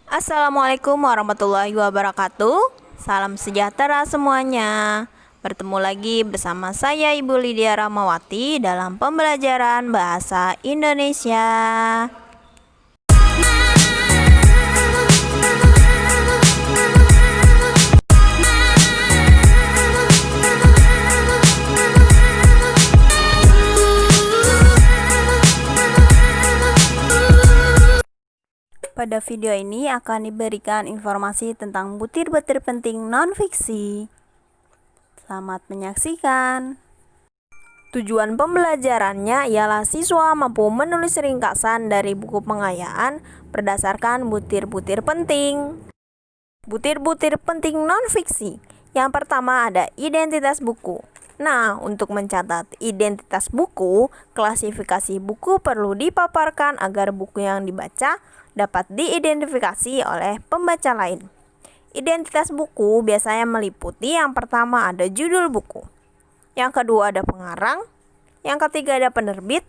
Assalamualaikum warahmatullahi wabarakatuh. Salam sejahtera semuanya. Bertemu lagi bersama saya Ibu Lydia Rahmawati dalam pembelajaran bahasa Indonesia. Pada video ini akan diberikan informasi tentang butir-butir penting non-fiksi. Selamat menyaksikan. Tujuan pembelajarannya ialah siswa mampu menulis ringkasan dari buku pengayaan berdasarkan butir-butir penting. Butir-butir penting non-fiksi. Yang pertama ada identitas buku. Nah, untuk mencatat identitas buku, klasifikasi buku perlu dipaparkan agar buku yang dibaca dapat diidentifikasi oleh pembaca lain. Identitas buku biasanya meliputi yang pertama ada judul buku, yang kedua ada pengarang, yang ketiga ada penerbit,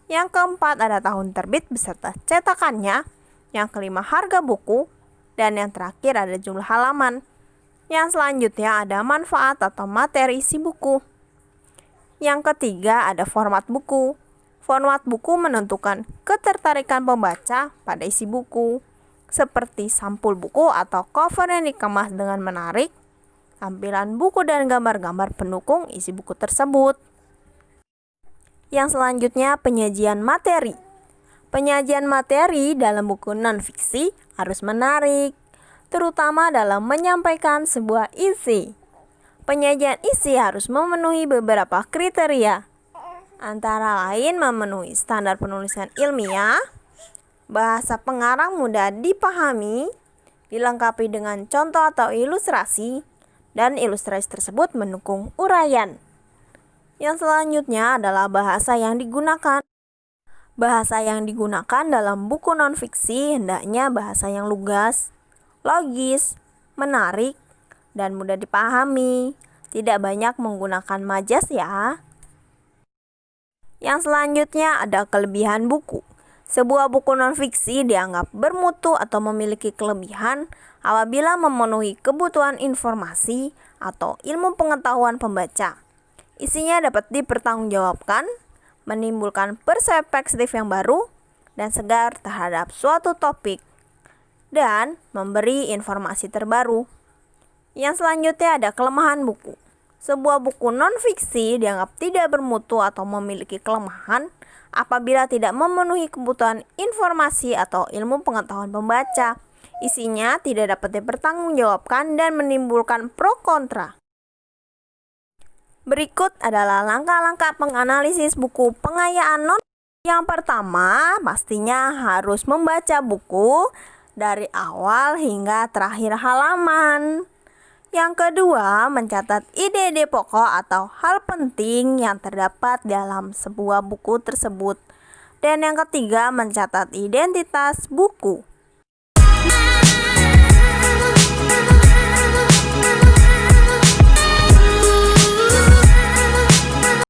yang keempat ada tahun terbit beserta cetakannya, yang kelima harga buku, dan yang terakhir ada jumlah halaman. Yang selanjutnya ada manfaat atau materi isi buku. Yang ketiga ada format buku. Format buku menentukan ketertarikan pembaca pada isi buku, seperti sampul buku atau cover yang dikemas dengan menarik, tampilan buku dan gambar-gambar pendukung isi buku tersebut. Yang selanjutnya penyajian materi. Penyajian materi dalam buku non-fiksi harus menarik, terutama dalam menyampaikan sebuah isi. Penyajian isi harus memenuhi beberapa kriteria, antara lain memenuhi standar penulisan ilmiah, bahasa pengarang mudah dipahami, dilengkapi dengan contoh atau ilustrasi, dan ilustrasi tersebut mendukung uraian. Yang selanjutnya adalah bahasa yang digunakan. Bahasa yang digunakan dalam buku non-fiksi hendaknya bahasa yang lugas, logis, menarik, dan mudah dipahami. Tidak banyak menggunakan majas ya. Yang selanjutnya ada kelebihan buku. Sebuah buku non-fiksi dianggap bermutu atau memiliki kelebihan apabila memenuhi kebutuhan informasi atau ilmu pengetahuan pembaca. Isinya dapat dipertanggungjawabkan, menimbulkan perspektif yang baru dan segar terhadap suatu topik, dan memberi informasi terbaru. Yang selanjutnya ada kelemahan buku. Sebuah buku non-fiksi dianggap tidak bermutu atau memiliki kelemahan apabila tidak memenuhi kebutuhan informasi atau ilmu pengetahuan pembaca. Isinya tidak dapat dipertanggungjawabkan dan menimbulkan pro kontra. Berikut adalah langkah-langkah penganalisis buku pengayaan non. Yang pertama, pastinya harus membaca buku dari awal hingga terakhir halaman. Yang kedua, mencatat ide-ide pokok atau hal penting yang terdapat dalam sebuah buku tersebut. Dan yang ketiga, mencatat identitas buku.